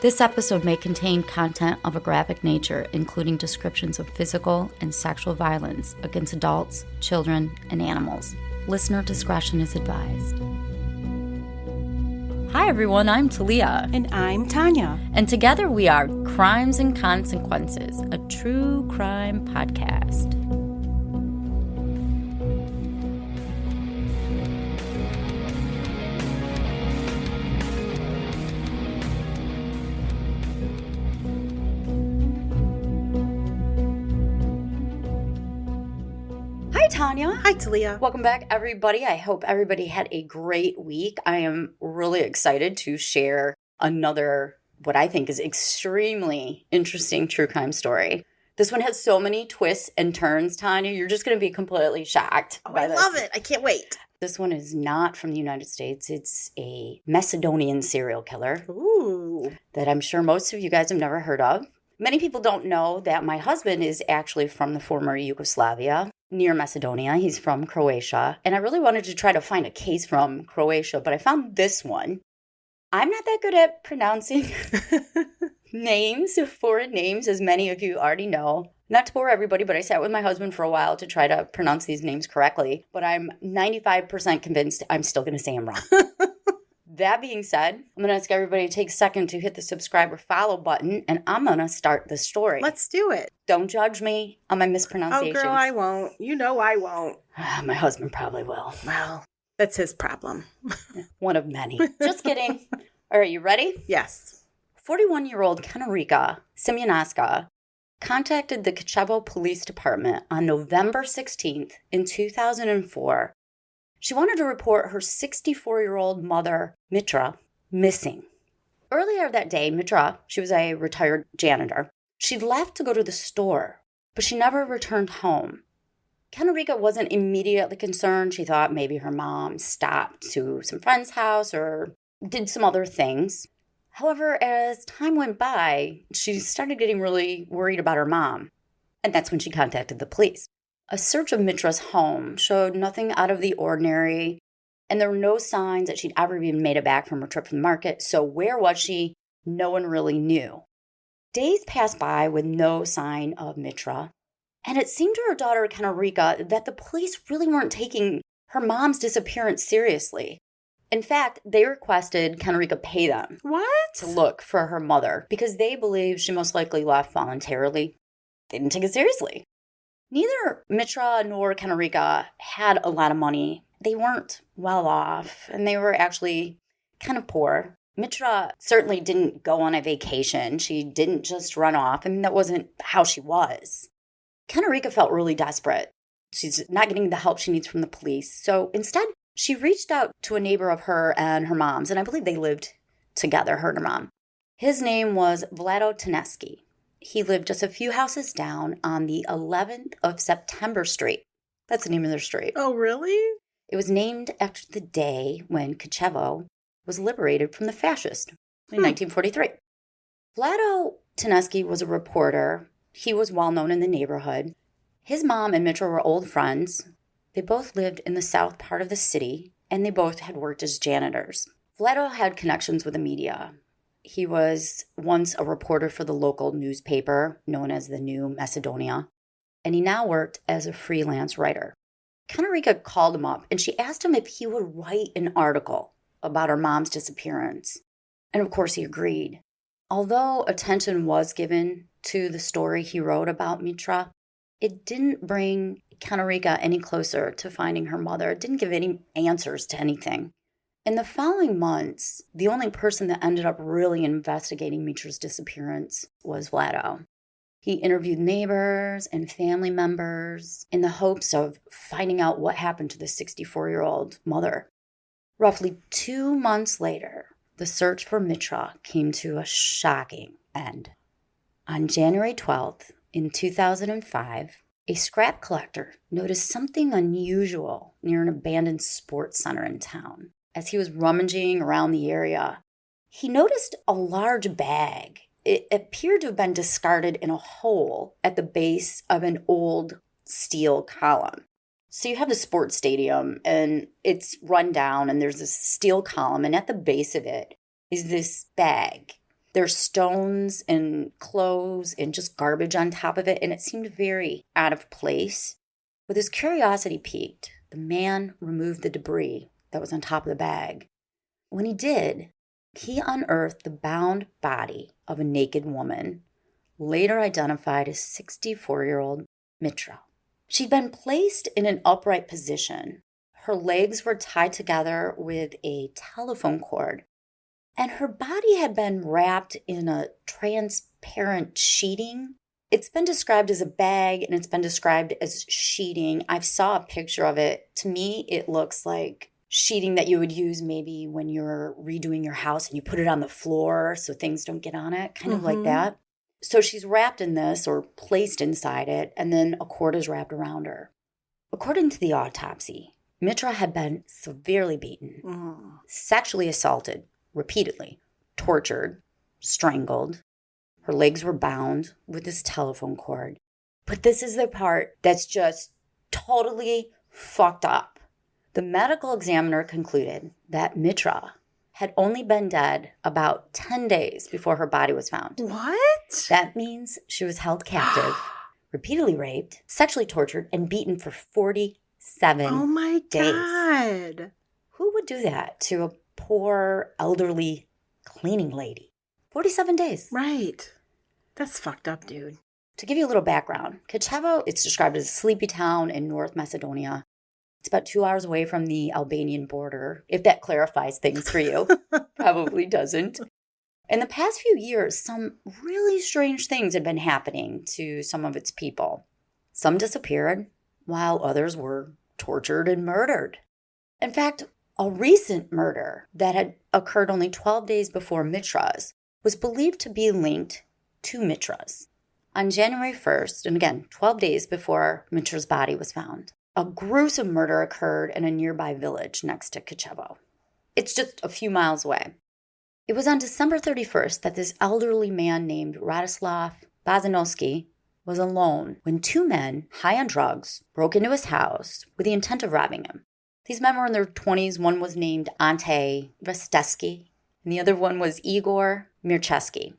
This episode may contain content of a graphic nature, including descriptions of physical and sexual violence against adults, children, and animals. Listener discretion is advised. Hi everyone, I'm Talia. And I'm Tanya. And together we are Crimes and Consequences, a true crime podcast. Tanya. Hi, Talia. Welcome back, everybody. I hope everybody had a great week. I am really excited to share another, what I think is extremely interesting true crime story. This one has so many twists and turns, Tanya. You're just going to be completely shocked by this. I love it. I can't wait. This one is not from the United States. It's a Macedonian serial killer. Ooh. That I'm sure most of you guys have never heard of. Many people don't know that my husband is actually from the former Yugoslavia, near Macedonia. He's from Croatia. And I really wanted to try to find a case from Croatia, but I found this one. I'm not that good at pronouncing names, foreign names, as many of you already know. Not to bore everybody, but I sat with my husband for a while to try to pronounce these names correctly. But I'm 95% convinced I'm still going to say them wrong. That being said, I'm going to ask everybody to take a second to hit the subscribe or follow button, and I'm going to start the story. Let's do it. Don't judge me on my mispronunciations. Oh, girl, I won't. You know I won't. My husband probably will. Well, that's his problem. One of many. Just kidding. All right, you ready? Yes. 41-year-old Katarina Semyonaska contacted the Kicevo Police Department on November 16th in 2004. She wanted to report her 64-year-old mother, Mitra, missing. Earlier that day, Mitra, she was a retired janitor, she left to go to the store, but she never returned home. Katarina wasn't immediately concerned. She thought maybe her mom stopped to some friend's house or did some other things. However, as time went by, she started getting really worried about her mom, and that's when she contacted the police. A search of Mitra's home showed nothing out of the ordinary, and there were no signs that she'd ever even made it back from her trip from the market. So where was she? No one really knew. Days passed by with no sign of Mitra, and it seemed to her daughter, Katarina, that the police really weren't taking her mom's disappearance seriously. In fact, they requested Katarina pay them to look for her mother because they believed she most likely left voluntarily. They didn't take it seriously. Neither Mitra nor Katarina had a lot of money. They weren't well off, and they were actually kind of poor. Mitra certainly didn't go on a vacation. She didn't just run off. I mean, that wasn't how she was. Katarina felt really desperate. She's not getting the help she needs from the police. So instead, she reached out to a neighbor of her and her mom's, and I believe they lived together, her and her mom. His name was Vlado Teneski. He lived just a few houses down on the 11th of September Street. That's the name of their street. Oh, really? It was named after the day when Kichevo was liberated from the fascists in 1943. Vlado Teneski was a reporter. He was well known in the neighborhood. His mom and Mitra were old friends. They both lived in the south part of the city, and they both had worked as janitors. Vlado had connections with the media. He was once a reporter for the local newspaper known as the New Macedonia, and he now worked as a freelance writer. Katarina called him up, and she asked him if he would write an article about her mom's disappearance. And of course he agreed. Although attention was given to the story he wrote about Mitra, it didn't bring Katarina any closer to finding her mother. It didn't give any answers to anything. In the following months, the only person that ended up really investigating Mitra's disappearance was Vlado. He interviewed neighbors and family members in the hopes of finding out what happened to the 64-year-old mother. Roughly 2 months later, the search for Mitra came to a shocking end. On January 12th, in 2005, a scrap collector noticed something unusual near an abandoned sports center in town. As he was rummaging around the area, he noticed a large bag. It appeared to have been discarded in a hole at the base of an old steel column. So you have the sports stadium, and it's run down, and there's a steel column, and at the base of it is this bag. There's stones and clothes and just garbage on top of it, and it seemed very out of place. With his curiosity piqued, the man removed the debris that was on top of the bag. When he did, he unearthed the bound body of a naked woman, later identified as 64-year-old Mitra. She'd been placed in an upright position. Her legs were tied together with a telephone cord, and her body had been wrapped in a transparent sheeting. It's been described as a bag, and it's been described as sheeting. I saw a picture of it. To me, it looks like sheeting that you would use maybe when you're redoing your house and you put it on the floor so things don't get on it, kind of like that. So she's wrapped in this or placed inside it, and then a cord is wrapped around her. According to the autopsy, Mitra had been severely beaten, sexually assaulted repeatedly, tortured, strangled. Her legs were bound with this telephone cord. But this is the part that's just totally fucked up. The medical examiner concluded that Mitra had only been dead about 10 days before her body was found. What? That means she was held captive, repeatedly raped, sexually tortured, and beaten for 47 Oh my days. God. Who would do that to a poor, elderly cleaning lady? 47 days. Right. That's fucked up, dude. To give you a little background, Kicevo, it's described as a sleepy town in North Macedonia. It's about 2 hours away from the Albanian border, if that clarifies things for you. Probably doesn't. In the past few years, some really strange things had been happening to some of its people. Some disappeared, while others were tortured and murdered. In fact, a recent murder that had occurred only 12 days before Mitra's was believed to be linked to Mitra's. On January 1st, and again, 12 days before Mitra's body was found, a gruesome murder occurred in a nearby village next to Kichevo. It's just a few miles away. It was on December 31st that this elderly man named Radoslav Bazanowski was alone when two men, high on drugs, broke into his house with the intent of robbing him. These men were in their 20s. One was named Ante Vesteski, and the other one was Igor Mircheski.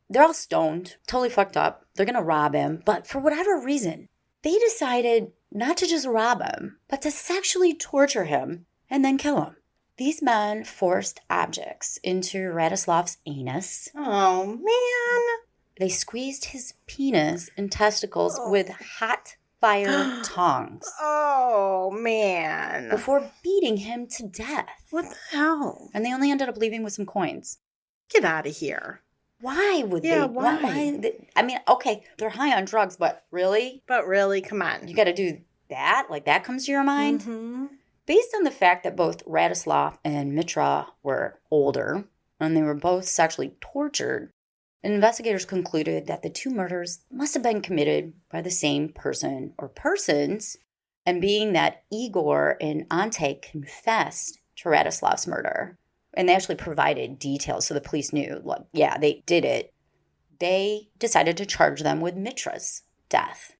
They're all stoned, totally fucked up. They're going to rob him, but for whatever reason, they decided not to just rob him, but to sexually torture him and then kill him. These men forced objects into Radoslav's anus. Oh, man. They squeezed his penis and testicles with hot fire tongs. Oh, man. Before beating him to death. What the hell? And they only ended up leaving with some coins. Get out of here. Why would Yeah, they? why? I mean, okay, they're high on drugs, but really? But really, come on. You got to do that? Like that comes to your mind? Mm-hmm. Based on the fact that both Radoslav and Mitra were older and they were both sexually tortured, investigators concluded that the two murders must have been committed by the same person or persons, and being that Igor and Ante confessed to Radoslav's murder, and they actually provided details so the police knew, like, yeah, they did it, they decided to charge them with Mitra's death.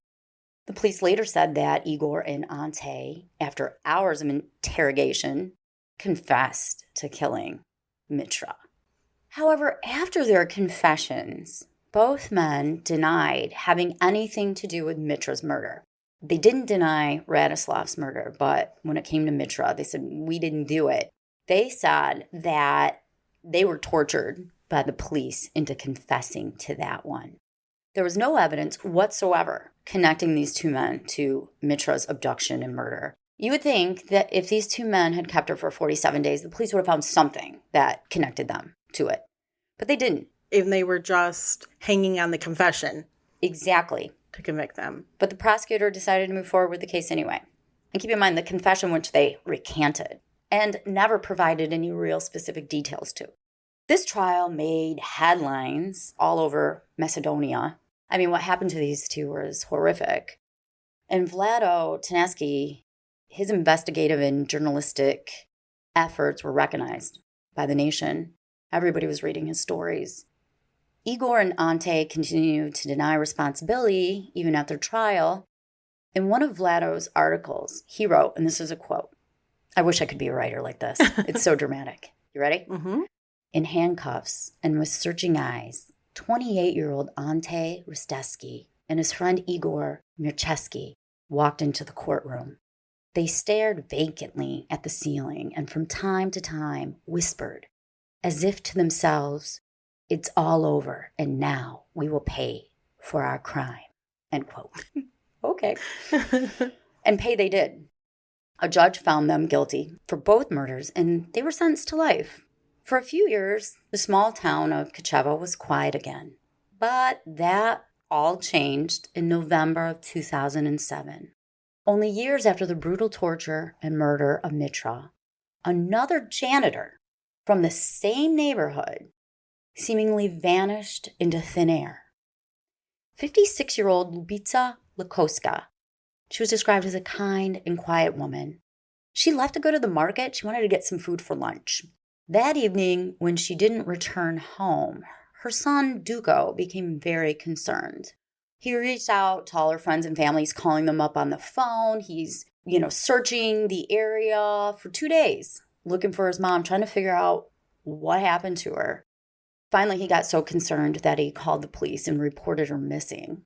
The police later said that Igor and Ante, after hours of interrogation, confessed to killing Mitra. However, after their confessions, both men denied having anything to do with Mitra's murder. They didn't deny Radoslav's murder, but when it came to Mitra, they said, we didn't do it. They said that they were tortured by the police into confessing to that one. There was no evidence whatsoever connecting these two men to Mitra's abduction and murder. You would think that if these two men had kept her for 47 days, the police would have found something that connected them to it. But they didn't. And they were just hanging on the confession. Exactly. To convict them. But the prosecutor decided to move forward with the case anyway. And keep in mind, the confession which they recanted and never provided any real specific details to. This trial made headlines all over Macedonia. I mean, what happened to these two was horrific. And Vlado Taneski, his investigative and journalistic efforts were recognized by the nation. Everybody was reading his stories. Igor and Ante continued to deny responsibility even at their trial. In one of Vlado's articles, he wrote, and this is a quote, I wish I could be a writer like this. It's so dramatic. You ready? Mm-hmm. In handcuffs and with searching eyes, 28-year-old Ante Risteski and his friend Igor Mircheski walked into the courtroom. They stared vacantly at the ceiling and from time to time whispered, as if to themselves, "It's all over, and now we will pay for our crime." End quote. Okay. And pay they did. A judge found them guilty for both murders, and they were sentenced to life. For a few years, the small town of Kichevo was quiet again. But that all changed in November of 2007. Only years after the brutal torture and murder of Mitra, another janitor from the same neighborhood seemingly vanished into thin air. 56-year-old Lubica Lakoska. She was described as a kind and quiet woman. She left to go to the market. She wanted to get some food for lunch. That evening, when she didn't return home, her son, Duko, became very concerned. He reached out to all her friends and families, calling them up on the phone. He's, searching the area for 2 days, looking for his mom, trying to figure out what happened to her. Finally, he got so concerned that he called the police and reported her missing.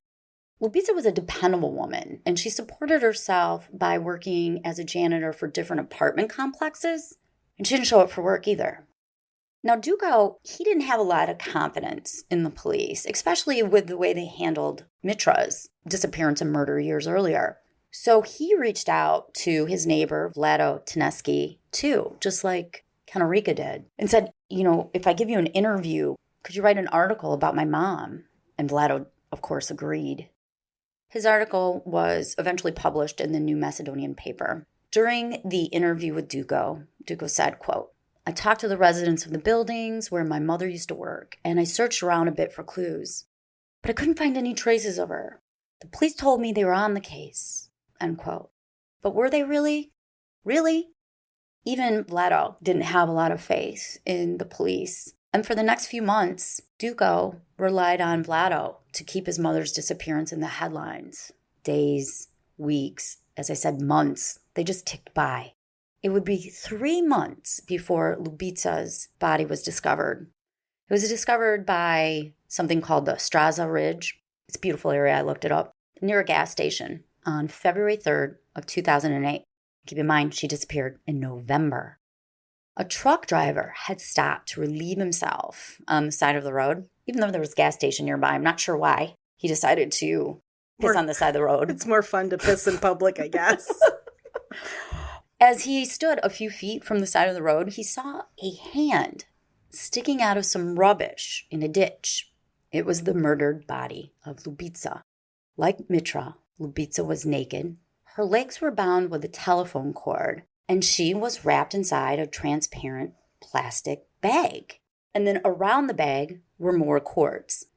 Lubica was a dependable woman, and she supported herself by working as a janitor for different apartment complexes, and she didn't show up for work either. Now, Duko, he didn't have a lot of confidence in the police, especially with the way they handled Mitra's disappearance and murder years earlier. So he reached out to his neighbor, Vlado Teneski, too, just like Kenerica did, and said, if I give you an interview, could you write an article about my mom? And Vlado, of course, agreed. His article was eventually published in the New Macedonian paper. During the interview with Duko said, quote, "I talked to the residents of the buildings where my mother used to work, and I searched around a bit for clues, but I couldn't find any traces of her. The police told me they were on the case," end quote. But were they really? Really? Even Vlado didn't have a lot of faith in the police. And for the next few months, Duko relied on Vlado to keep his mother's disappearance in the headlines. Days, weeks, as I said, months, they just ticked by. It would be 3 months before Lubica's body was discovered. It was discovered by something called the Straza Ridge. It's a beautiful area. I looked it up. Near a gas station on February 3rd of 2008. Keep in mind, she disappeared in November. A truck driver had stopped to relieve himself on the side of the road, even though there was a gas station nearby. I'm not sure why. He decided to piss on the side of the road. It's more fun to piss in public, I guess. As he stood a few feet from the side of the road, he saw a hand sticking out of some rubbish in a ditch. It was the murdered body of Lubica. Like Mitra, Lubica was naked. Her legs were bound with a telephone cord, and she was wrapped inside a transparent plastic bag. And then around the bag were more cords.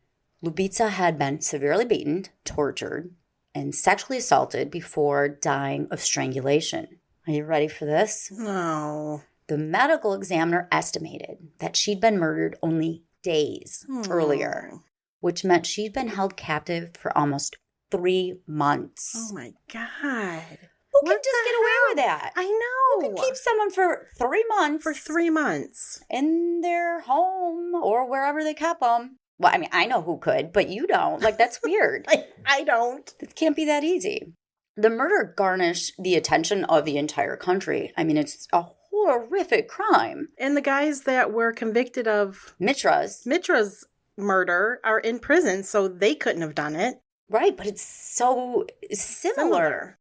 Lubica had been severely beaten, tortured, and sexually assaulted before dying of strangulation. Are you ready for this? No. The medical examiner estimated that she'd been murdered only days earlier, which meant she'd been held captive for almost 3 months. Oh my God. Who can just get away with that? I know. Who can keep someone for 3 months? For 3 months. In their home or wherever they kept them. Well, I mean, I know who could, but you don't. Like, that's weird. I don't. It can't be that easy. The murder garnished the attention of the entire country. I mean, it's a horrific crime. And the guys that were convicted of Mitra's murder are in prison, so they couldn't have done it. Right, but it's so similar.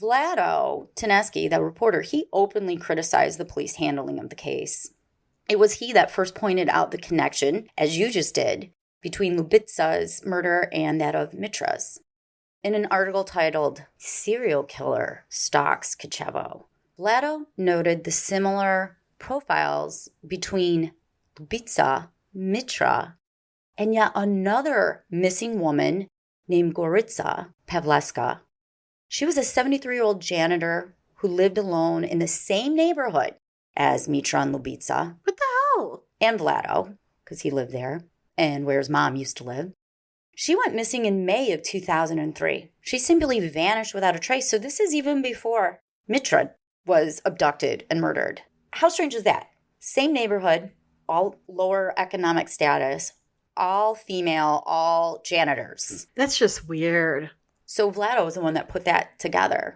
Vlado Teneski, the reporter, he openly criticized the police handling of the case. It was he that first pointed out the connection, as you just did, between Lubica's murder and that of Mitra's. In an article titled "Serial Killer Stalks Kichevo," Vlado noted the similar profiles between Lubica, Mitra, and yet another missing woman named Gorica Pavleska. She was a 73-year-old janitor who lived alone in the same neighborhood as Mitra and Lubica. What the hell? And Vlado, because he lived there, and where his mom used to live. She went missing in May of 2003. She simply vanished without a trace, so this is even before Mitra was abducted and murdered. How strange is that? Same neighborhood, all lower economic status, all female, all janitors. That's just weird. So Vlado was the one that put that together.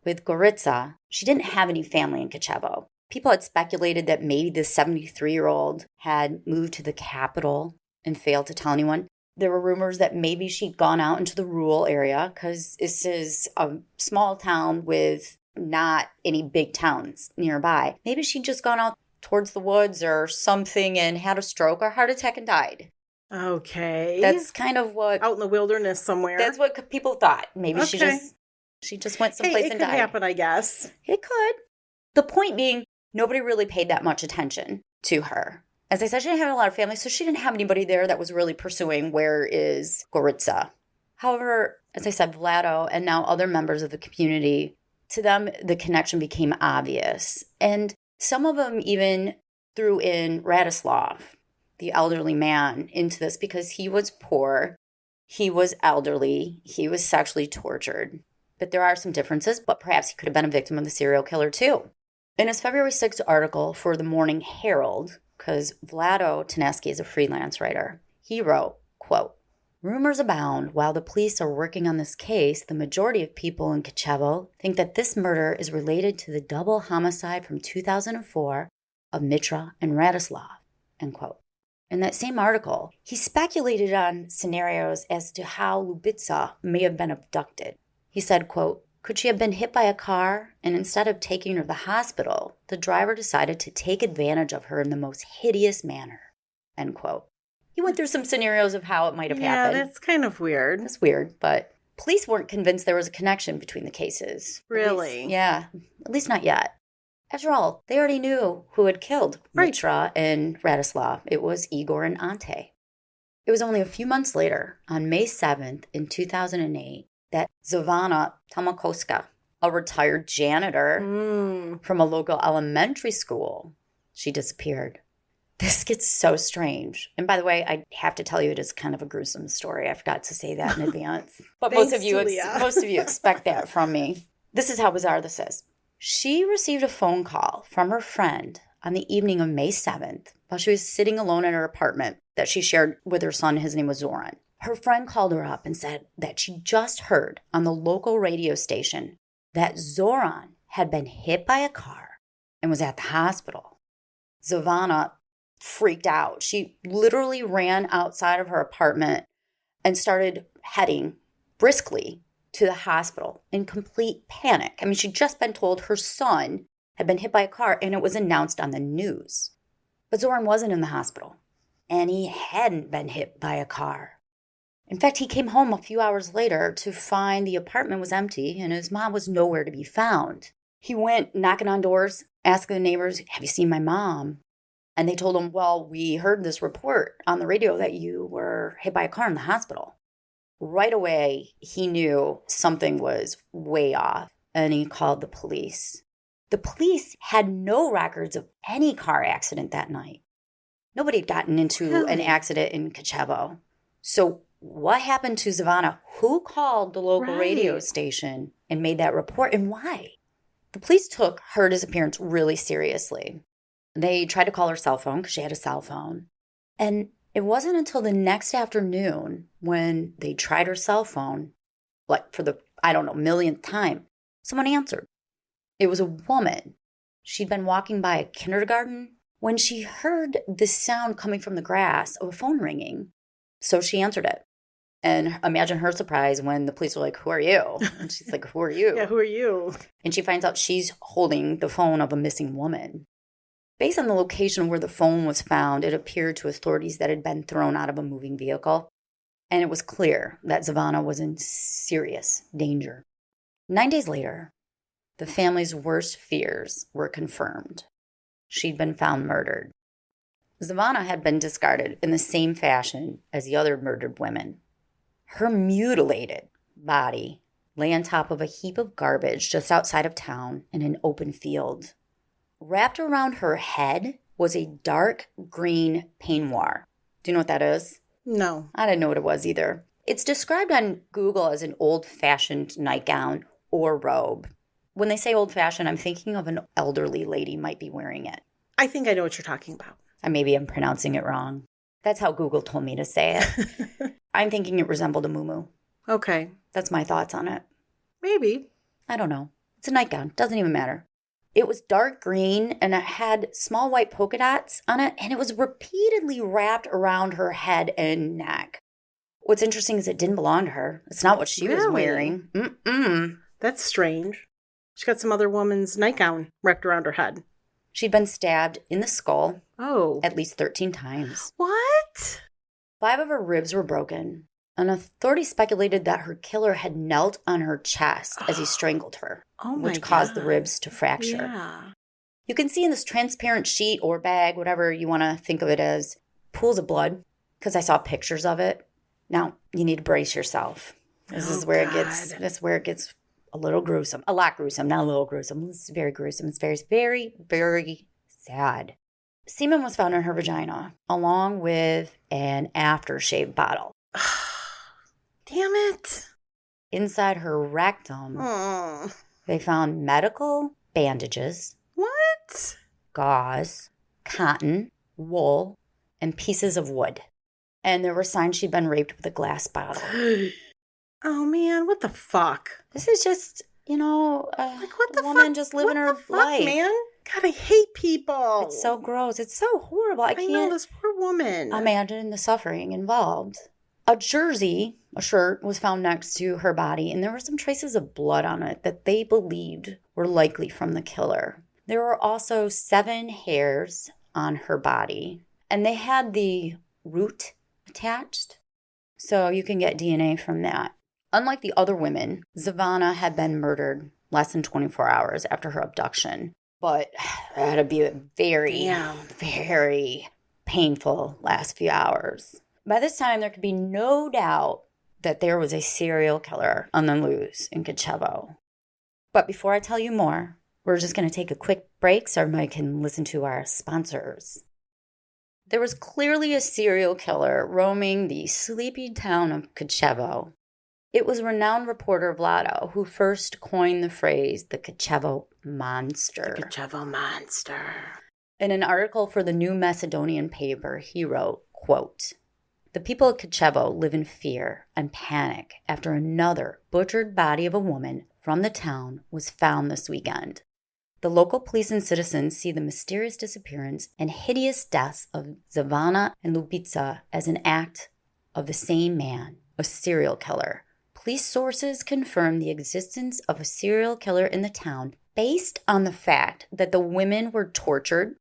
With Gorica, she didn't have any family in Kicevo. People had speculated that maybe this 73-year-old had moved to the capital and failed to tell anyone. There were rumors that maybe she'd gone out into the rural area because this is a small town with not any big towns nearby. Maybe she'd just gone out towards the woods or something and had a stroke or heart attack and died. Okay. That's kind of what... Out in the wilderness somewhere. That's what people thought. Maybe she just went someplace and died. It could happen, I guess. It could. The point being, nobody really paid that much attention to her. As I said, she didn't have a lot of family, so she didn't have anybody there that was really pursuing where is Gorica. However, as I said, Vlado and now other members of the community, to them, the connection became obvious. And some of them even threw in Radislav, the elderly man, into this because he was poor, he was elderly, he was sexually tortured. But there are some differences, but perhaps he could have been a victim of the serial killer too. In his February 6th article for the Morning Herald, because Vlado Tedeschi is a freelance writer, he wrote, quote, "Rumors abound. While the police are working on this case, the majority of people in Kichevo think that this murder is related to the double homicide from 2004 of Mitra and Radislav," end quote. In that same article, he speculated on scenarios as to how Ljubica may have been abducted. He said, quote, "Could she have been hit by a car, and instead of taking her to the hospital, the driver decided to take advantage of her in the most hideous manner," end quote. He went through some scenarios of how it might have happened. Yeah, that's kind of weird. It's weird, but police weren't convinced there was a connection between the cases. Really? At least not yet. After all, they already knew who had killed Mitra and Radislav. It was Igor and Ante. It was only a few months later, on May 7th in 2008, that Zovana Tomakoska, a retired janitor from a local elementary school, she disappeared. This gets so strange. And by the way, I have to tell you, it is kind of a gruesome story. I forgot to say that in advance. But most of you expect that from me. This is how bizarre this is. She received a phone call from her friend on the evening of May 7th while she was sitting alone in her apartment that she shared with her son. His name was Zoran. Her friend called her up and said that she just heard on the local radio station that Zoran had been hit by a car and was at the hospital. Zovana freaked out. She literally ran outside of her apartment and started heading briskly to the hospital in complete panic. I mean, she'd just been told her son had been hit by a car and it was announced on the news. But Zoran wasn't in the hospital and he hadn't been hit by a car. In fact, he came home a few hours later to find the apartment was empty and his mom was nowhere to be found. He went knocking on doors, asking the neighbors, "Have you seen my mom?" And they told him, "Well, we heard this report on the radio that you were hit by a car in the hospital." Right away, he knew something was way off and he called the police. The police had no records of any car accident that night. Nobody had gotten into an accident in Kichevo. So what happened to Zovana? Who called the local radio station and made that report, and why? The police took her disappearance really seriously. They tried to call her cell phone because she had a cell phone. And it wasn't until the next afternoon when they tried her cell phone, like for the, millionth time, someone answered. It was a woman. She'd been walking by a kindergarten when she heard the sound coming from the grass of a phone ringing. So she answered it. And imagine her surprise when the police were like, "Who are you?" And she's like, "Who are you?" Yeah, who are you? And she finds out she's holding the phone of a missing woman. Based on the location where the phone was found, it appeared to authorities that it had been thrown out of a moving vehicle. And it was clear that Zovana was in serious danger. 9 days later, the family's worst fears were confirmed. She'd been found murdered. Zovana had been discarded in the same fashion as the other murdered women. Her mutilated body lay on top of a heap of garbage just outside of town in an open field. Wrapped around her head was a dark green peignoir. Do you know what that is? No. I didn't know what it was either. It's described on Google as an old-fashioned nightgown or robe. When they say old-fashioned, I'm thinking of an elderly lady might be wearing it. I think I know what you're talking about. Maybe I'm pronouncing it wrong. That's how Google told me to say it. I'm thinking it resembled a muumuu. Okay. That's my thoughts on it. Maybe. I don't know. It's a nightgown. Doesn't even matter. It was dark green and it had small white polka dots on it, and it was repeatedly wrapped around her head and neck. What's interesting is it didn't belong to her. It's not what she was wearing. That's strange. She got some other woman's nightgown wrapped around her head. She'd been stabbed in the skull at least 13 times. What? 5 of her ribs were broken, and authorities speculated that her killer had knelt on her chest as he strangled her, which caused the ribs to fracture. Yeah. You can see in this transparent sheet or bag, whatever you want to think of it as, pools of blood, because I saw pictures of it. Now, you need to brace yourself. This is where it gets a little gruesome. A lot gruesome, not a little gruesome. It's very gruesome. It's very, very, very sad. Semen was found in her vagina, along with an aftershave bottle. Damn it. Inside her rectum, they found medical bandages. What? Gauze, cotton, wool, and pieces of wood. And there were signs she'd been raped with a glass bottle. Oh, man, what the fuck? This is just, what the woman fuck? just living her fuck, life. Man? God, I hate people. It's so gross. It's so horrible. I can't know, this poor woman. imagine the suffering involved. A jersey, a shirt, was found next to her body, and there were some traces of blood on it that they believed were likely from the killer. There were also 7 hairs on her body, and they had the root attached, so you can get DNA from that. Unlike the other women, Zavana had been murdered less than 24 hours after her abduction, but it had to be a very, very painful last few hours. By this time, there could be no doubt that there was a serial killer on the loose in Kichevo. But before I tell you more, we're just going to take a quick break so everybody can listen to our sponsors. There was clearly a serial killer roaming the sleepy town of Kichevo. It was renowned reporter Vlado who first coined the phrase the Kicevo Monster. The Kicevo Monster. In an article for the New Macedonian paper, he wrote, quote, "The people of Kichevo live in fear and panic after another butchered body of a woman from the town was found this weekend. The local police and citizens see the mysterious disappearance and hideous deaths of Zavana and Lubica as an act of the same man, a serial killer. Police sources confirm the existence of a serial killer in the town based on the fact that the women were tortured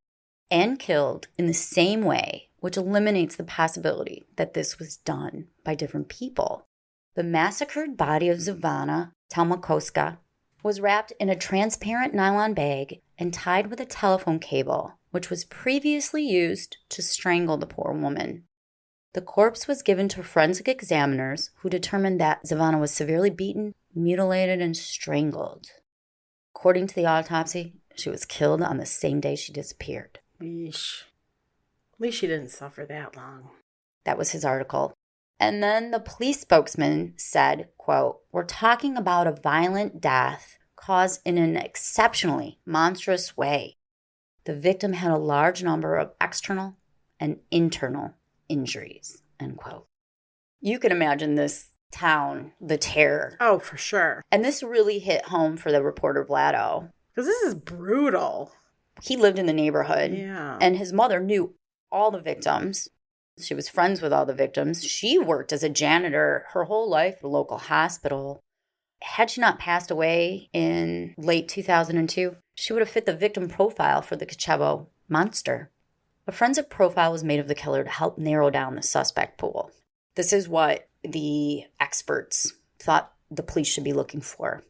and killed in the same way, which eliminates the possibility that this was done by different people. The massacred body of Zavana Talmakoska was wrapped in a transparent nylon bag and tied with a telephone cable, which was previously used to strangle the poor woman. The corpse was given to forensic examiners who determined that Zavana was severely beaten, mutilated, and strangled. According to the autopsy, she was killed on the same day she disappeared." Yeesh. At least she didn't suffer that long. That was his article. And then the police spokesman said, quote, "We're talking about a violent death caused in an exceptionally monstrous way. The victim had a large number of external and internal injuries," end quote. You can imagine this town, the terror. Oh, for sure. And this really hit home for the reporter Vlado. Because this is brutal. He lived in the neighborhood. Yeah. And his mother knew all the victims. She was friends with all the victims. She worked as a janitor her whole life at a local hospital. Had she not passed away in late 2002, she would have fit the victim profile for the Kicevo Monster. A forensic profile was made of the killer to help narrow down the suspect pool. This is what the experts thought the police should be looking for.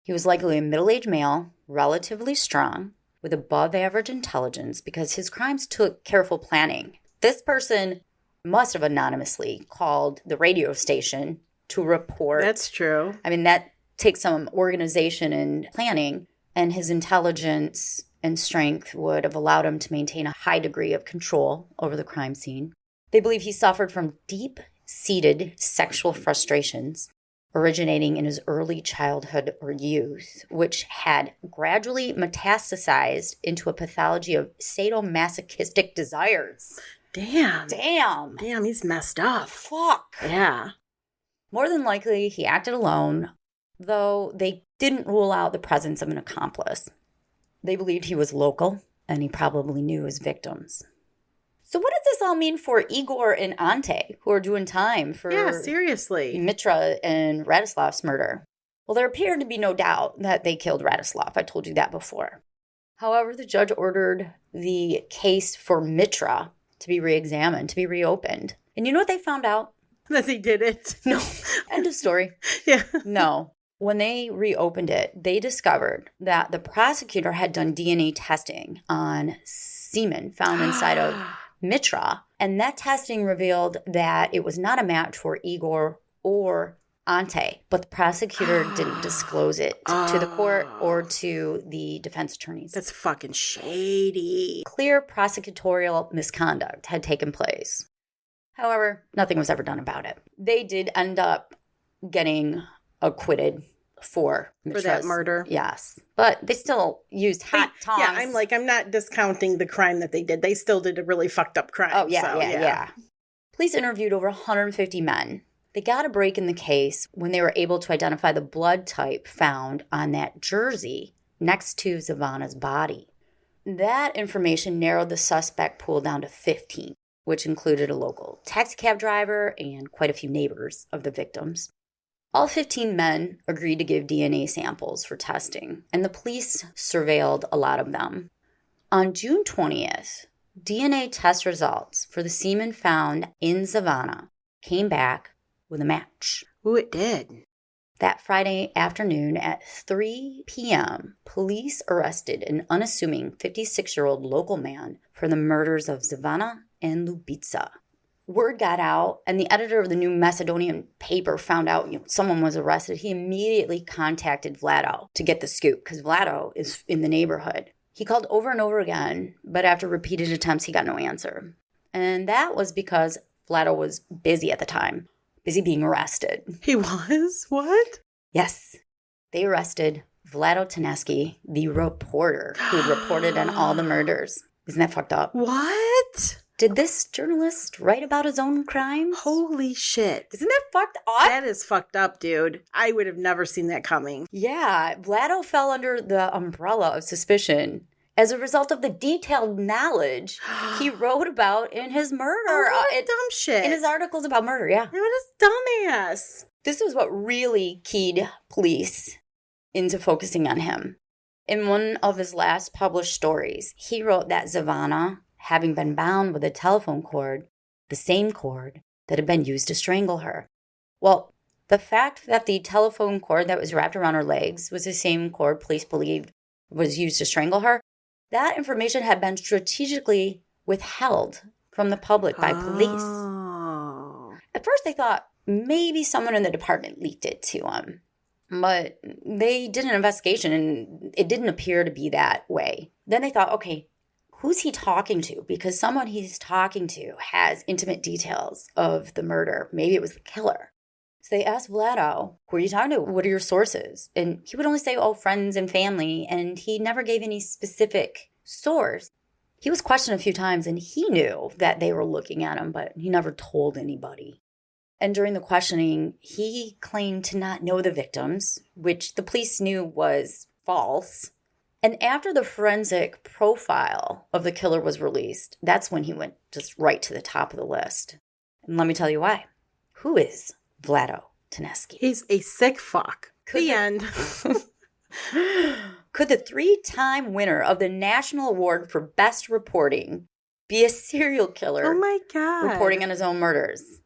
He was likely a middle-aged male, relatively strong, with above-average intelligence because his crimes took careful planning. This person must have anonymously called the radio station to report. That's true. I mean, that takes some organization and planning, and his intelligence and strength would have allowed him to maintain a high degree of control over the crime scene. They believe he suffered from deep-seated sexual frustrations, originating in his early childhood or youth, which had gradually metastasized into a pathology of sadomasochistic desires. Damn, he's messed up. Fuck. Yeah. More than likely, he acted alone, though they didn't rule out the presence of an accomplice. They believed he was local, and he probably knew his victims. So what does this all mean for Igor and Ante, who are doing time for seriously, Mitra and Radislav's murder? Well, there appeared to be no doubt that they killed Radislav. I told you that before. However, the judge ordered the case for Mitra to be re-examined, to be reopened. And you know what they found out? That they did it. No. End of story. Yeah. No. When they reopened it, they discovered that the prosecutor had done DNA testing on semen found inside of Mitra, and that testing revealed that it was not a match for Igor or Ante, but the prosecutor didn't disclose it to the court or to the defense attorneys. That's fucking shady. Clear prosecutorial misconduct had taken place. However, nothing was ever done about it. They did end up getting acquitted for that murder. Yes. But they still used hot tongs. Yeah, I'm not discounting the crime that they did. They still did a really fucked up crime. Oh, yeah. Police interviewed over 150 men. They got a break in the case when they were able to identify the blood type found on that jersey next to Zavana's body. That information narrowed the suspect pool down to 15, which included a local taxicab driver and quite a few neighbors of the victims. All 15 men agreed to give DNA samples for testing, and the police surveilled a lot of them. On June 20th, DNA test results for the semen found in Zavana came back with a match. Ooh, it did. That Friday afternoon at 3 p.m., police arrested an unassuming 56-year-old local man for the murders of Zavana and Lubitsa. Word got out, and the editor of the new Macedonian paper found out someone was arrested. He immediately contacted Vlado to get the scoop, because Vlado is in the neighborhood. He called over and over again, but after repeated attempts, he got no answer. And that was because Vlado was busy at the time, busy being arrested. He was? What? Yes. They arrested Vlado Tenesky, the reporter who had reported on all the murders. Isn't that fucked up? What? Did this journalist write about his own crimes? Holy shit. Isn't that fucked up? That is fucked up, dude. I would have never seen that coming. Yeah, Vlado fell under the umbrella of suspicion as a result of the detailed knowledge he wrote about in his murder. What a dumb shit. In his articles about murder, yeah. What a dumbass. This is what really keyed police into focusing on him. In one of his last published stories, he wrote that Zavana, having been bound with a telephone cord, the same cord that had been used to strangle her. Well, the fact that the telephone cord that was wrapped around her legs was the same cord police believed was used to strangle her, that information had been strategically withheld from the public by police. Oh. At first, they thought maybe someone in the department leaked it to him. But they did an investigation, and it didn't appear to be that way. Then they thought, okay, who's he talking to? Because someone he's talking to has intimate details of the murder. Maybe it was the killer. So they asked Vlado, who are you talking to? What are your sources? And he would only say, friends and family. And he never gave any specific source. He was questioned a few times, and he knew that they were looking at him, but he never told anybody. And during the questioning, he claimed to not know the victims, which the police knew was false. And after the forensic profile of the killer was released, that's when he went just right to the top of the list. And let me tell you why. Who is Vlado Tenesky? He's a sick fuck. The end. Could the 3-time winner of the National Award for Best Reporting be a serial killer? Oh my God. Reporting on his own murders?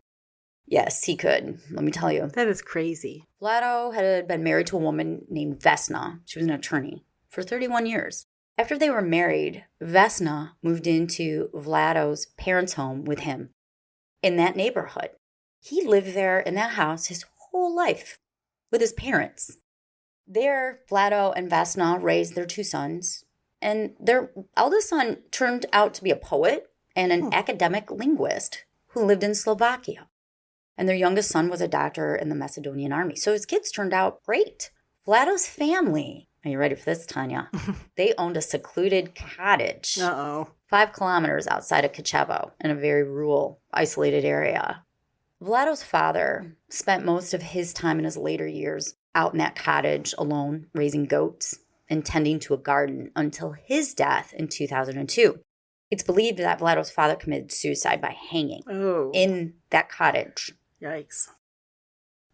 Yes, he could. Let me tell you. That is crazy. Vlado had been married to a woman named Vesna. She was an attorney for 31 years. After they were married, Vesna moved into Vlado's parents' home with him in that neighborhood. He lived there in that house his whole life with his parents. There, Vlado and Vesna raised their 2 sons, and their eldest son turned out to be a poet and an academic linguist who lived in Slovakia. And their youngest son was a doctor in the Macedonian army. So his kids turned out great. Vlado's family, are you ready for this, Tanya? They owned a secluded cottage 5 kilometers outside of Kichevo in a very rural, isolated area. Vlado's father spent most of his time in his later years out in that cottage alone, raising goats and tending to a garden until his death in 2002. It's believed that Vlado's father committed suicide by hanging in that cottage. Yikes.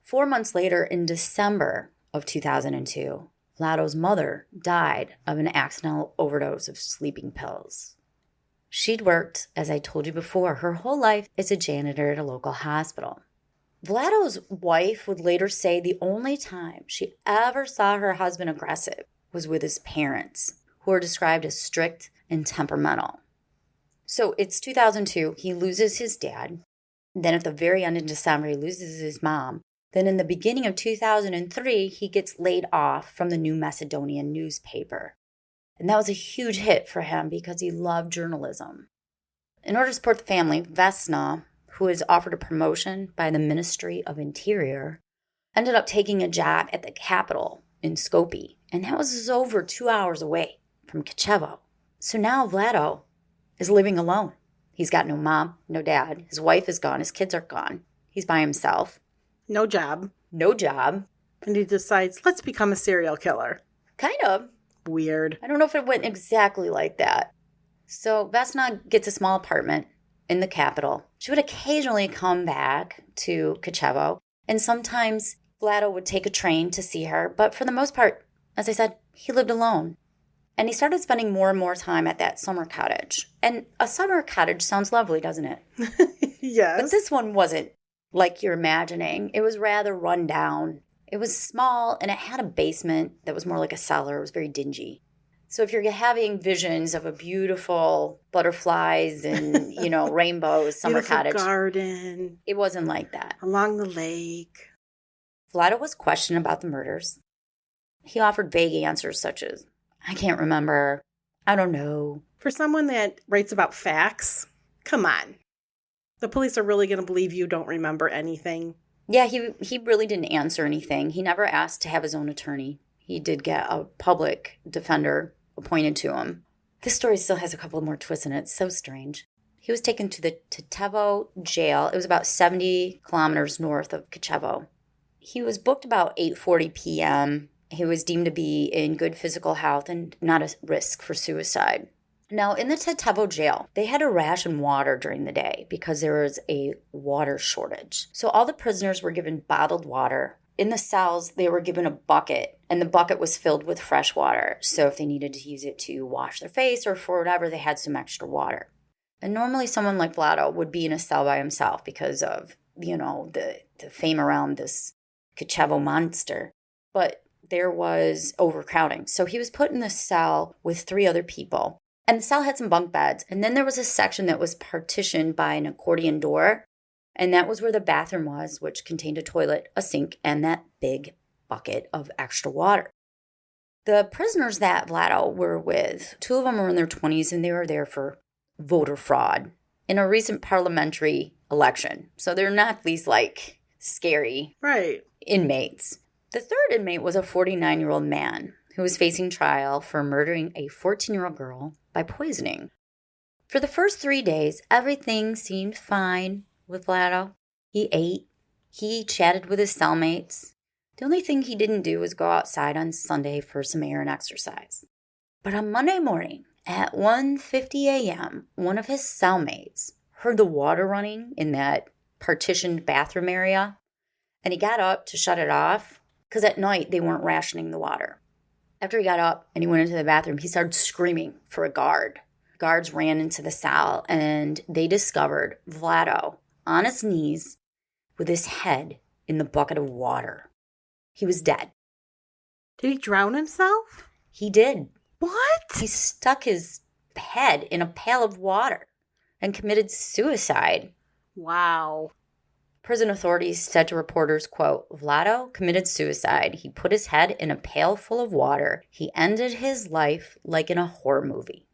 4 months later, in December of 2002, Vlado's mother died of an accidental overdose of sleeping pills. She'd worked, as I told you before, her whole life as a janitor at a local hospital. Vlado's wife would later say the only time she ever saw her husband aggressive was with his parents, who are described as strict and temperamental. So it's 2002, he loses his dad. Then at the very end of December, he loses his mom. Then in the beginning of 2003, he gets laid off from the New Macedonian newspaper. And that was a huge hit for him because he loved journalism. In order to support the family, Vesna, who was offered a promotion by the Ministry of Interior, ended up taking a job at the capital in Skopje. And that was over 2 hours away from Kichevo. So now Vlado is living alone. He's got no mom, no dad. His wife is gone. His kids are gone. He's by himself. No job. No job. And he decides, let's become a serial killer. Kind of. Weird. I don't know if it went exactly like that. So Vesna gets a small apartment in the capital. She would occasionally come back to Kichevo, and sometimes Vlado would take a train to see her. But for the most part, as I said, he lived alone. And he started spending more and more time at that summer cottage. And a summer cottage sounds lovely, doesn't it? Yes. But this one wasn't like you're imagining. It was rather run down. It was small, and it had a basement that was more like a cellar. It was very dingy. So if you're having visions of a beautiful butterflies and, rainbows summer beautiful cottage. garden. It wasn't like that. Along the lake. Vlado was questioned about the murders. He offered vague answers such as, I can't remember. I don't know. For someone that writes about facts, come on. The police are really going to believe you don't remember anything. Yeah, he really didn't answer anything. He never asked to have his own attorney. He did get a public defender appointed to him. This story still has a couple more twists in it. It's so strange. He was taken to the Kicevo jail. It was about 70 kilometers north of Kichevo. He was booked about 8:40 p.m. He was deemed to be in good physical health and not a risk for suicide. Now, in the Kicevo jail, they had to ration water during the day because there was a water shortage. So all the prisoners were given bottled water. In the cells, they were given a bucket, and the bucket was filled with fresh water. So if they needed to use it to wash their face or for whatever, they had some extra water. And normally someone like Vlado would be in a cell by himself because of, the fame around this Kicevo Monster. But there was overcrowding. So he was put in the cell with 3 other people. And the cell had some bunk beds. And then there was a section that was partitioned by an accordion door. And that was where the bathroom was, which contained a toilet, a sink, and that big bucket of extra water. The prisoners that Vlado were with, 2 of them were in their 20s, and they were there for voter fraud in a recent parliamentary election. So they're not these, scary inmates. The 3rd inmate was a 49-year-old man who was facing trial for murdering a 14-year-old girl by poisoning. For the first 3 days, everything seemed fine with Vlado. He ate. He chatted with his cellmates. The only thing he didn't do was go outside on Sunday for some air and exercise. But on Monday morning at 1:50 a.m., one of his cellmates heard the water running in that partitioned bathroom area, and he got up to shut it off because at night they weren't rationing the water. After he got up and he went into the bathroom, he started screaming for a guard. Guards ran into the cell, and they discovered Vlado on his knees with his head in the bucket of water. He was dead. Did he drown himself? He did. What? He stuck his head in a pail of water and committed suicide. Wow. Prison authorities said to reporters, quote, Vlado committed suicide. He put his head in a pail full of water. He ended his life like in a horror movie.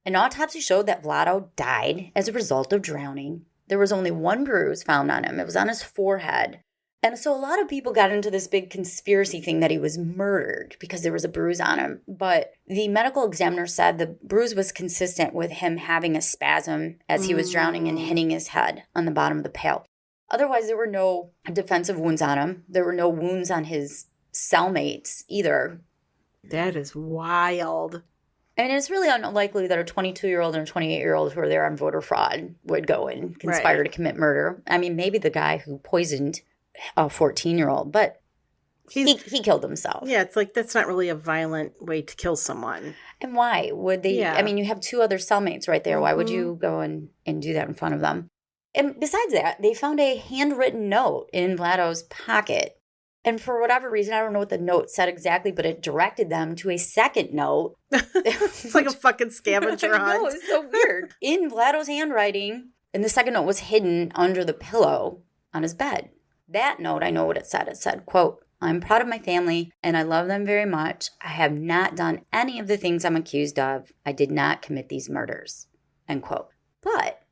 An autopsy showed that Vlado died as a result of drowning there was only one bruise found on him. It was on his forehead. And so a lot of people got into this big conspiracy thing that he was murdered because there was a bruise on him. But the medical examiner said the bruise was consistent with him having a spasm as he was drowning and hitting his head on the bottom of the pail. Otherwise, there were no defensive wounds on him. There were no wounds on his cellmates either. That is wild. And it's really unlikely that a 22-year-old and a 28-year-old who are there on voter fraud would go and conspire to commit murder. I mean, maybe the guy who poisoned a 14-year-old, but he killed himself. Yeah, it's like that's not really a violent way to kill someone. And why would they? Yeah. I mean, you have two other cellmates right there. Why would you go and do that in front of them? And besides that, they found a handwritten note in Vlado's pocket. And for whatever reason, I don't know what the note said exactly, but it directed them to a second note. It's like a fucking scavenger hunt. I know, it's so weird. In Vlado's handwriting, and the second note was hidden under the pillow on his bed. That note, I know what it said. It said, quote, "I'm proud of my family and I love them very much. I have not done any of the things I'm accused of. I did not commit these murders," end quote. But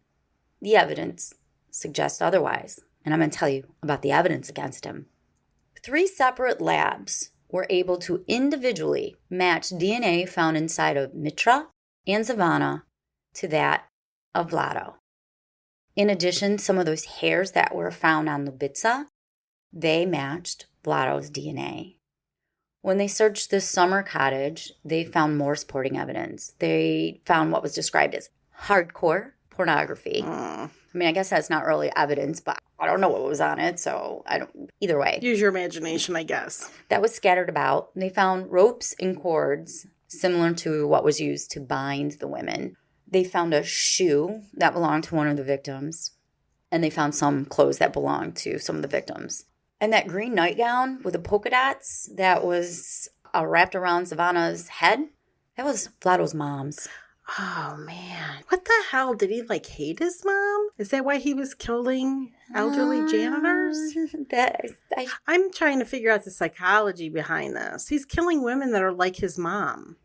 the evidence suggests otherwise. And I'm going to tell you about the evidence against him. 3 separate labs were able to individually match DNA found inside of Mitra and Savannah to that of Vlado. In addition, some of those hairs that were found on Lubitsa, they matched Vlado's DNA. When they searched this summer cottage, they found more supporting evidence. They found what was described as hardcore pornography. I mean, I guess that's not really evidence, but I don't know what was on it, so I don't. Either way. Use your imagination, I guess. That was scattered about. They found ropes and cords similar to what was used to bind the women. They found a shoe that belonged to one of the victims, and they found some clothes that belonged to some of the victims. And that green nightgown with the polka dots that was wrapped around Savannah's head, that was Vlado's mom's. Oh, man. What the hell? Did he, hate his mom? Is that why he was killing elderly janitors? I'm trying to figure out the psychology behind this. He's killing women that are like his mom.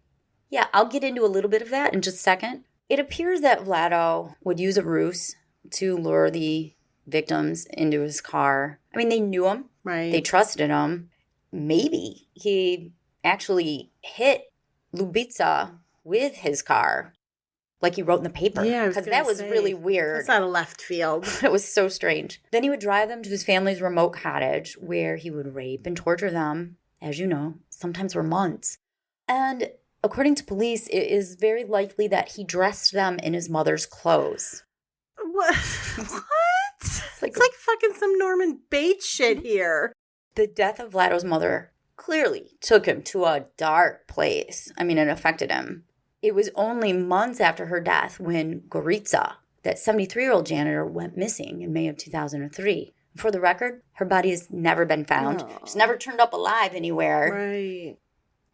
Yeah, I'll get into a little bit of that in just a second. It appears that Vlado would use a ruse to lure the victims into his car. I mean, they knew him. Right. They trusted him. Maybe he actually hit Lubitsa with his car, like he wrote in the paper. Yeah, because that was really weird. It's out of left field. It was so strange. Then he would drive them to his family's remote cottage where he would rape and torture them, as you know, sometimes for months. And according to police, it is very likely that he dressed them in his mother's clothes. What? It's like fucking some Norman Bates shit here. The death of Vlado's mother clearly took him to a dark place. I mean, it affected him. It was only months after her death when Goritsa, that 73-year-old janitor, went missing in May of 2003. For the record, her body has never been found. No. She's never turned up alive anywhere. Right.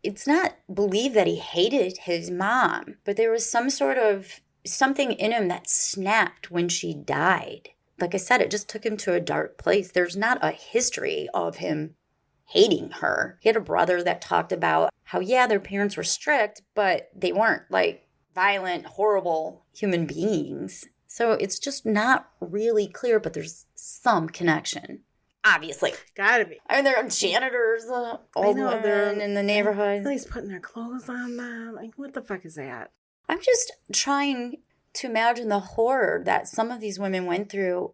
It's not believed that he hated his mom, but there was something in him that snapped when she died. Like I said, it just took him to a dark place. There's not a history of him hating her. He had a brother that talked about how, yeah, their parents were strict, but they weren't violent, horrible human beings. So it's just not really clear, but there's some connection. Obviously. Gotta be. I mean, there are janitors, old women in the neighborhood. He's putting their clothes on them. What the fuck is that? I'm just trying to imagine the horror that some of these women went through.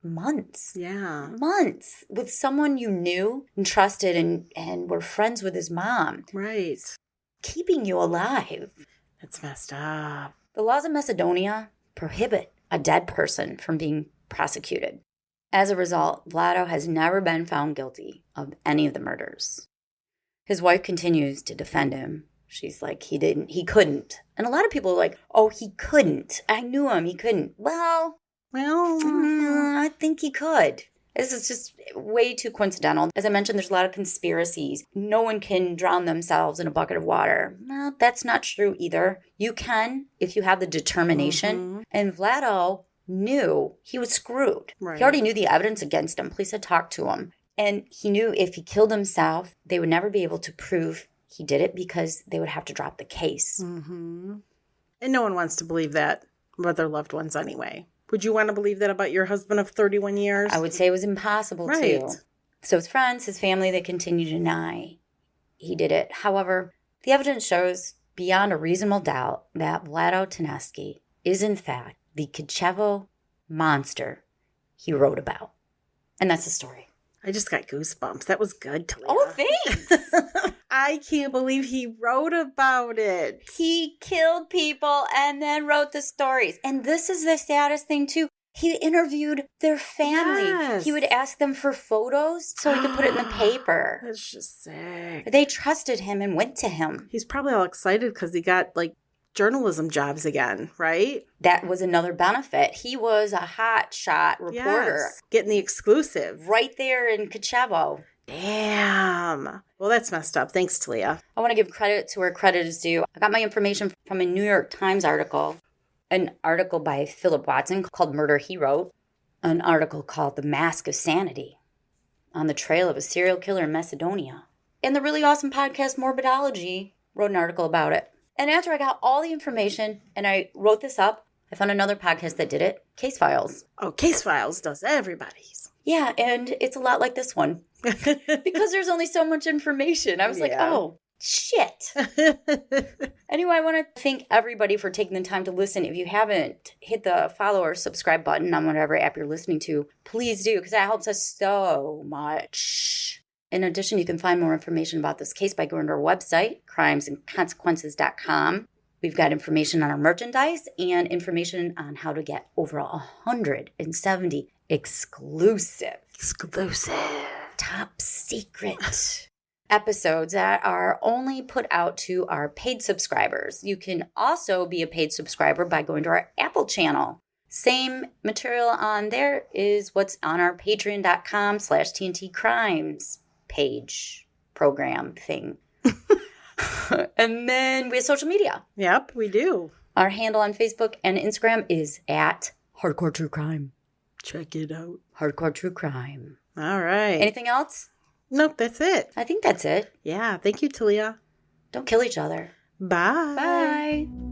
Months. Yeah. Months with someone you knew and trusted and were friends with his mom. Right. Keeping you alive. That's messed up. The laws of Macedonia prohibit a dead person from being prosecuted. As a result, Vlado has never been found guilty of any of the murders. His wife continues to defend him. She's like, he couldn't. And a lot of people are like, oh, he couldn't. I knew him, he couldn't. Well, I think he could. This is just way too coincidental. As I mentioned, there's a lot of conspiracies. No one can drown themselves in a bucket of water. No, that's not true either. You can if you have the determination. Mm-hmm. And Vlado knew he was screwed. Right. He already knew the evidence against him. Police had talked to him. And he knew if he killed himself, they would never be able to prove he did it because they would have to drop the case. Mm-hmm. And no one wants to believe that about their loved ones anyway. Would you want to believe that about your husband of 31 years? I would say it was impossible, right. too. So his friends, his family, they continue to deny he did it. However, the evidence shows beyond a reasonable doubt that Vlado Tenesky is, in fact, the Kicevo Monster he wrote about. And that's the story. I just got goosebumps. That was good, Talia. Oh, thanks. I can't believe he wrote about it. He killed people and then wrote the stories. And this is the saddest thing, too. He interviewed their family. Yes. He would ask them for photos so he could put it in the paper. That's just sick. They trusted him and went to him. He's probably all excited because he got, journalism jobs again, right? That was another benefit. He was a hot shot reporter. Yes. Getting the exclusive. Right there in Kichevo. Damn. Well, that's messed up. Thanks, Talia. I want to give credit to where credit is due. I got my information from a New York Times article. An article by Philip Watson called Murder, He Wrote. An article called The Mask of Sanity. On the trail of a serial killer in Macedonia. And the really awesome podcast Morbidology wrote an article about it. And after I got all the information and I wrote this up, I found another podcast that did it, Casefiles. Oh, Casefiles does everybody's. Yeah, and it's a lot like this one. Because there's only so much information. I was like, oh, shit. Anyway, I want to thank everybody for taking the time to listen. If you haven't hit the follow or subscribe button on whatever app you're listening to, please do, because that helps us so much. In addition, you can find more information about this case by going to our website, crimesandconsequences.com. We've got information on our merchandise and information on how to get over 170 exclusive, top secret episodes that are only put out to our paid subscribers. You can also be a paid subscriber by going to our Apple channel. Same material on there is what's on our patreon.com/TNT Crimes page, program thing. And then we have social media. Yep, we do. Our handle on Facebook and Instagram is at Hardcore True Crime. Check it out. Hardcore True Crime. All right. Anything else? Nope, that's it. I think that's it. Yeah, thank you, Talia. Don't kill each other. Bye. Bye.